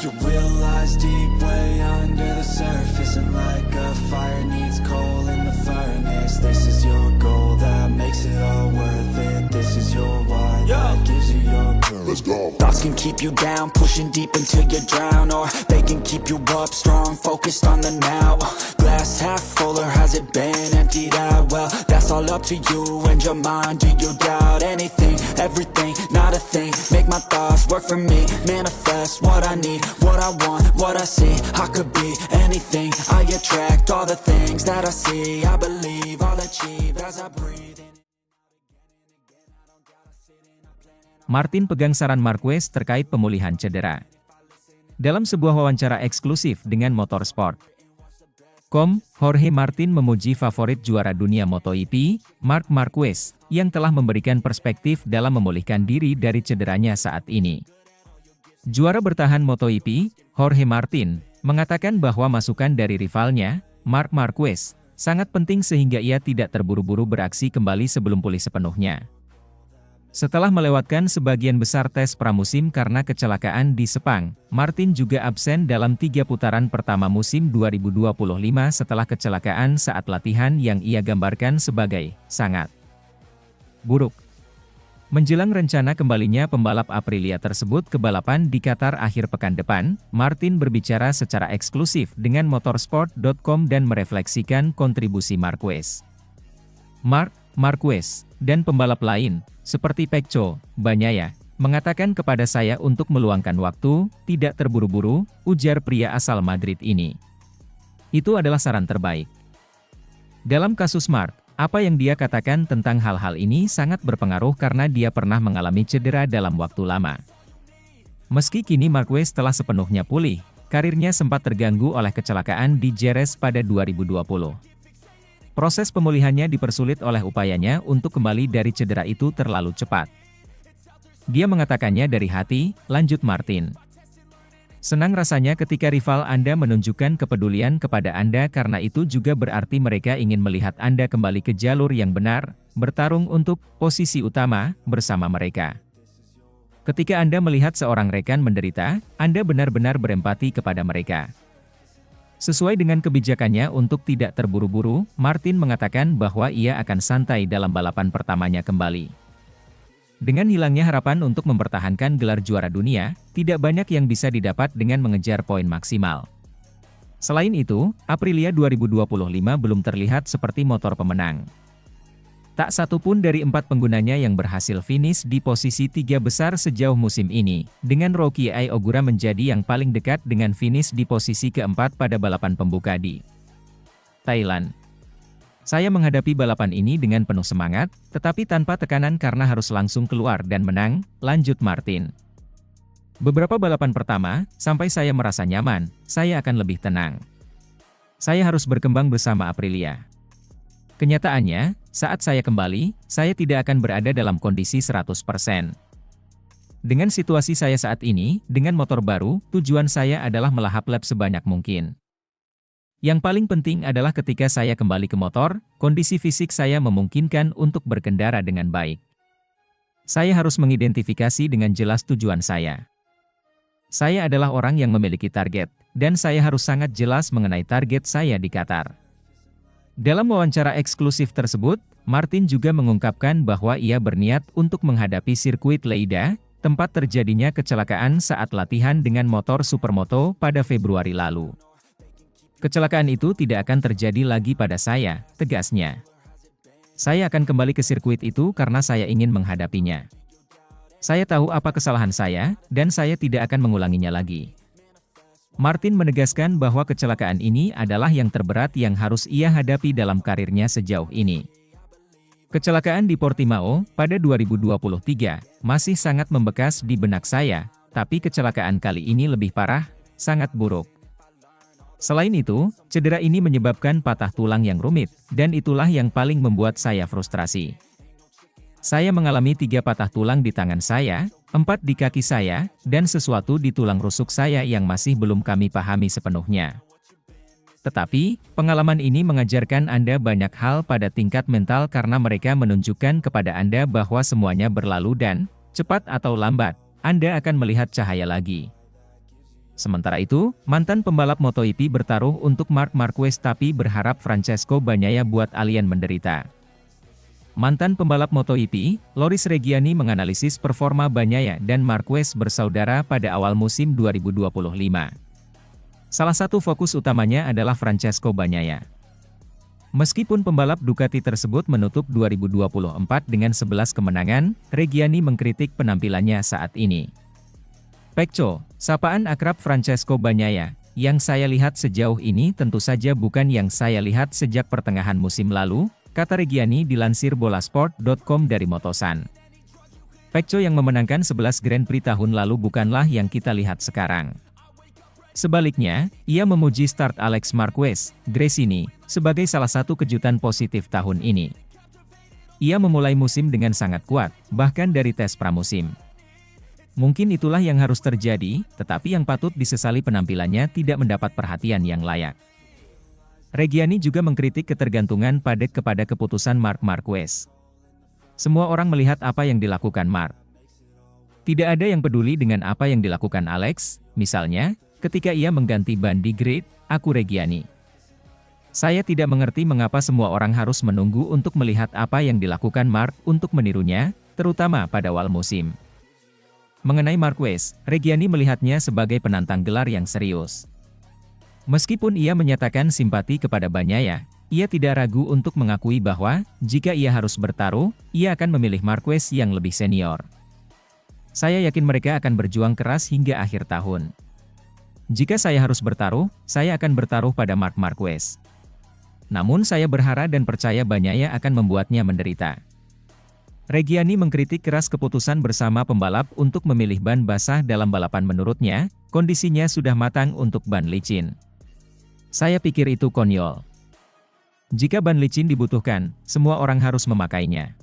You realize deep way under the surface, and like a fire needs coal in the furnace. This is your goal that makes it all worth it. This is your why that gives you your purpose. Let's go. Thoughts can keep you down, pushing deep until you drown, or they can keep you up strong, focused on the now. Glass half full, or has it been emptied out? Well, that's all up to you and your mind. Do you doubt anything, everything, not a thing? Make my thoughts work for me, manifest what I need, what I want, what I see. I could be anything, I attract all the things that I see. I believe I'll achieve as I breathe in. Martin pegang saran Marquez terkait pemulihan cedera. Dalam sebuah wawancara eksklusif dengan Motorsport.com, Jorge Martin memuji favorit juara dunia MotoGP, Marc Marquez, yang telah memberikan perspektif dalam memulihkan diri dari cederanya saat ini. Juara bertahan MotoGP, Jorge Martin, mengatakan bahwa masukan dari rivalnya, Marc Marquez, sangat penting sehingga ia tidak terburu-buru beraksi kembali sebelum pulih sepenuhnya. Setelah melewatkan sebagian besar tes pramusim karena kecelakaan di Sepang, Martin juga absen dalam 3 putaran pertama musim 2025 setelah kecelakaan saat latihan yang ia gambarkan sebagai sangat buruk. Menjelang rencana kembalinya pembalap Aprilia tersebut ke balapan di Qatar akhir pekan depan, Martin berbicara secara eksklusif dengan Motorsport.com dan merefleksikan kontribusi Marquez. Marc Marquez dan pembalap lain, seperti Pecco Bagnaia, mengatakan kepada saya untuk meluangkan waktu, tidak terburu-buru, ujar pria asal Madrid ini. Itu adalah saran terbaik. Dalam kasus Marc, apa yang dia katakan tentang hal-hal ini sangat berpengaruh karena dia pernah mengalami cedera dalam waktu lama. Meski kini Marquez telah sepenuhnya pulih, karirnya sempat terganggu oleh kecelakaan di Jerez pada 2020. Proses pemulihannya dipersulit oleh upayanya untuk kembali dari cedera itu terlalu cepat. Dia mengatakannya dari hati, lanjut Martin. Senang rasanya ketika rival Anda menunjukkan kepedulian kepada Anda karena itu juga berarti mereka ingin melihat Anda kembali ke jalur yang benar, bertarung untuk posisi utama bersama mereka. Ketika Anda melihat seorang rekan menderita, Anda benar-benar berempati kepada mereka. Sesuai dengan kebijakannya untuk tidak terburu-buru, Martin mengatakan bahwa ia akan santai dalam balapan pertamanya kembali. Dengan hilangnya harapan untuk mempertahankan gelar juara dunia, tidak banyak yang bisa didapat dengan mengejar poin maksimal. Selain itu, Aprilia 2025 belum terlihat seperti motor pemenang. Tak satu pun dari 4 penggunanya yang berhasil finish di posisi 3 besar sejauh musim ini, dengan Rookie Ai Ogura menjadi yang paling dekat dengan finish di posisi keempat pada balapan pembuka di Thailand. Saya menghadapi balapan ini dengan penuh semangat, tetapi tanpa tekanan karena harus langsung keluar dan menang, lanjut Martin. Beberapa balapan pertama, sampai saya merasa nyaman, saya akan lebih tenang. Saya harus berkembang bersama Aprilia. Kenyataannya, saat saya kembali, saya tidak akan berada dalam kondisi 100%. Dengan situasi saya saat ini, dengan motor baru, tujuan saya adalah melahap lap sebanyak mungkin. Yang paling penting adalah ketika saya kembali ke motor, kondisi fisik saya memungkinkan untuk berkendara dengan baik. Saya harus mengidentifikasi dengan jelas tujuan saya. Saya adalah orang yang memiliki target, dan saya harus sangat jelas mengenai target saya di Qatar. Dalam wawancara eksklusif tersebut, Martin juga mengungkapkan bahwa ia berniat untuk menghadapi sirkuit Lleida, tempat terjadinya kecelakaan saat latihan dengan motor Supermoto pada Februari lalu. Kecelakaan itu tidak akan terjadi lagi pada saya, tegasnya. Saya akan kembali ke sirkuit itu karena saya ingin menghadapinya. Saya tahu apa kesalahan saya, dan saya tidak akan mengulanginya lagi. Martin menegaskan bahwa kecelakaan ini adalah yang terberat yang harus ia hadapi dalam karirnya sejauh ini. Kecelakaan di Portimao pada 2023 masih sangat membekas di benak saya, tapi kecelakaan kali ini lebih parah, sangat buruk. Selain itu, cedera ini menyebabkan patah tulang yang rumit, dan itulah yang paling membuat saya frustrasi. Saya mengalami 3 patah tulang di tangan saya, 4 di kaki saya, dan sesuatu di tulang rusuk saya yang masih belum kami pahami sepenuhnya. Tetapi, pengalaman ini mengajarkan Anda banyak hal pada tingkat mental karena mereka menunjukkan kepada Anda bahwa semuanya berlalu dan, cepat atau lambat, Anda akan melihat cahaya lagi. Sementara itu, mantan pembalap MotoGP bertaruh untuk Marc Marquez tapi berharap Francesco Bagnaia buat alien menderita. Mantan pembalap MotoGP, Loris Reggiani menganalisis performa Bagnaia dan Marquez bersaudara pada awal musim 2025. Salah satu fokus utamanya adalah Francesco Bagnaia. Meskipun pembalap Ducati tersebut menutup 2024 dengan 11 kemenangan, Reggiani mengkritik penampilannya saat ini. Pecco, sapaan akrab Francesco Bagnaia, yang saya lihat sejauh ini tentu saja bukan yang saya lihat sejak pertengahan musim lalu, kata Reggiani dilansir bolasport.com dari Motosan. Pecco yang memenangkan 11 Grand Prix tahun lalu bukanlah yang kita lihat sekarang. Sebaliknya, ia memuji start Alex Marquez, Gresini, sebagai salah satu kejutan positif tahun ini. Ia memulai musim dengan sangat kuat, bahkan dari tes pramusim. Mungkin itulah yang harus terjadi, tetapi yang patut disesali penampilannya tidak mendapat perhatian yang layak. Reggiani juga mengkritik ketergantungan Paddock kepada keputusan Marc Marquez. Semua orang melihat apa yang dilakukan Marc. Tidak ada yang peduli dengan apa yang dilakukan Alex, misalnya, ketika ia mengganti ban di grid, aku Reggiani. Saya tidak mengerti mengapa semua orang harus menunggu untuk melihat apa yang dilakukan Marc untuk menirunya, terutama pada awal musim. Mengenai Marquez, Reggiani melihatnya sebagai penantang gelar yang serius. Meskipun ia menyatakan simpati kepada Bagnaia, ia tidak ragu untuk mengakui bahwa, jika ia harus bertaruh, ia akan memilih Marquez yang lebih senior. Saya yakin mereka akan berjuang keras hingga akhir tahun. Jika saya harus bertaruh, saya akan bertaruh pada Marc Marquez. Namun saya berharap dan percaya Bagnaia akan membuatnya menderita. Reggiani mengkritik keras keputusan bersama pembalap untuk memilih ban basah dalam balapan. Menurutnya, kondisinya sudah matang untuk ban licin. Saya pikir itu konyol. Jika ban licin dibutuhkan, semua orang harus memakainya.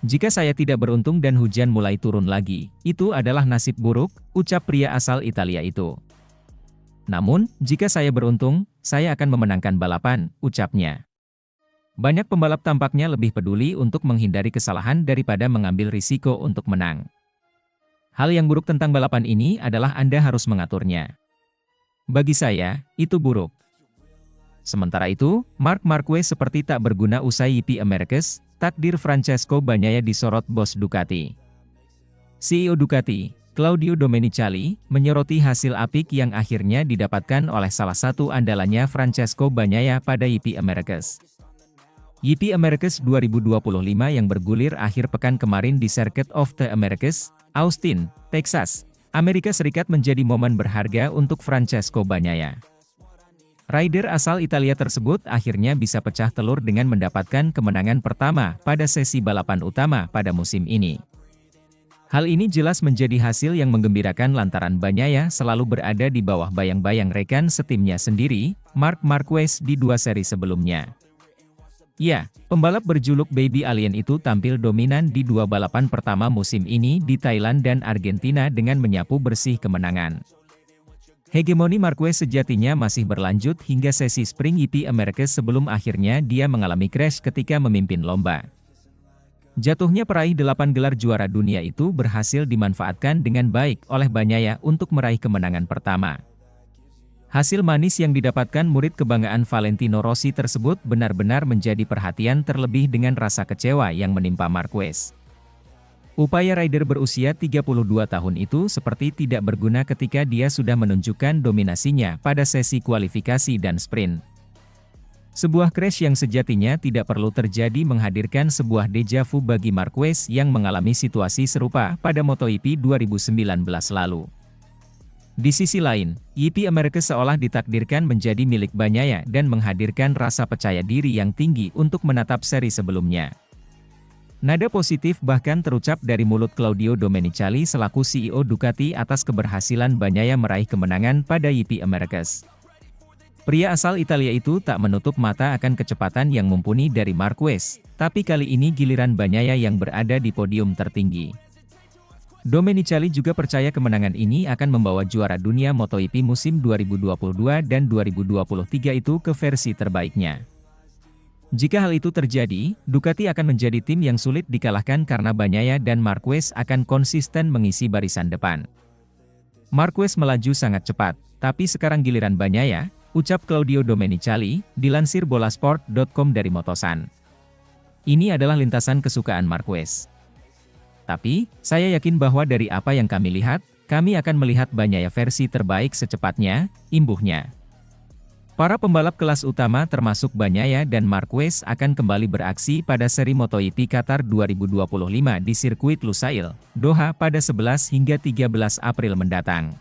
Jika saya tidak beruntung dan hujan mulai turun lagi, itu adalah nasib buruk, ucap pria asal Italia itu. Namun, jika saya beruntung, saya akan memenangkan balapan, ucapnya. Banyak pembalap tampaknya lebih peduli untuk menghindari kesalahan daripada mengambil risiko untuk menang. Hal yang buruk tentang balapan ini adalah Anda harus mengaturnya. Bagi saya, itu buruk. Sementara itu, Marc Marquez seperti tak berguna usai YP Americas, takdir Francesco Bagnaia disorot bos Ducati. CEO Ducati, Claudio Domenicali, menyoroti hasil apik yang akhirnya didapatkan oleh salah satu andalannya Francesco Bagnaia pada YP Americas. YP Americas 2025 yang bergulir akhir pekan kemarin di Circuit of the Americas, Austin, Texas, Amerika Serikat menjadi momen berharga untuk Francesco Bagnaia. Rider asal Italia tersebut akhirnya bisa pecah telur dengan mendapatkan kemenangan pertama pada sesi balapan utama pada musim ini. Hal ini jelas menjadi hasil yang menggembirakan lantaran Bagnaia selalu berada di bawah bayang-bayang rekan setimnya sendiri, Marc Marquez di dua seri sebelumnya. Ya, pembalap berjuluk Baby Alien itu tampil dominan di dua balapan pertama musim ini di Thailand dan Argentina dengan menyapu bersih kemenangan. Hegemoni Marquez sejatinya masih berlanjut hingga sesi Spring YP Americas sebelum akhirnya dia mengalami crash ketika memimpin lomba. Jatuhnya peraih 8 gelar juara dunia itu berhasil dimanfaatkan dengan baik oleh Bagnaia untuk meraih kemenangan pertama. Hasil manis yang didapatkan murid kebanggaan Valentino Rossi tersebut benar-benar menjadi perhatian terlebih dengan rasa kecewa yang menimpa Marquez. Upaya rider berusia 32 tahun itu seperti tidak berguna ketika dia sudah menunjukkan dominasinya pada sesi kualifikasi dan sprint. Sebuah crash yang sejatinya tidak perlu terjadi menghadirkan sebuah deja vu bagi Marquez yang mengalami situasi serupa pada MotoGP 2019 lalu. Di sisi lain, YP Americas seolah ditakdirkan menjadi milik Bagnaia dan menghadirkan rasa percaya diri yang tinggi untuk menatap seri sebelumnya. Nada positif bahkan terucap dari mulut Claudio Domenicali selaku CEO Ducati atas keberhasilan Bagnaia meraih kemenangan pada YP Americas. Pria asal Italia itu tak menutup mata akan kecepatan yang mumpuni dari Marquez, tapi kali ini giliran Bagnaia yang berada di podium tertinggi. Domenicali juga percaya kemenangan ini akan membawa juara dunia MotoGP musim 2022 dan 2023 itu ke versi terbaiknya. Jika hal itu terjadi, Ducati akan menjadi tim yang sulit dikalahkan karena Bagnaia dan Marquez akan konsisten mengisi barisan depan. Marquez melaju sangat cepat, tapi sekarang giliran Bagnaia, ucap Claudio Domenicali, dilansir bolasport.com dari Motosan. Ini adalah lintasan kesukaan Marquez. Tapi, saya yakin bahwa dari apa yang kami lihat, kami akan melihat Bagnaia versi terbaik secepatnya, imbuhnya. Para pembalap kelas utama termasuk Bagnaia dan Marquez akan kembali beraksi pada seri MotoGP Qatar 2025 di sirkuit Lusail, Doha pada 11 hingga 13 April mendatang.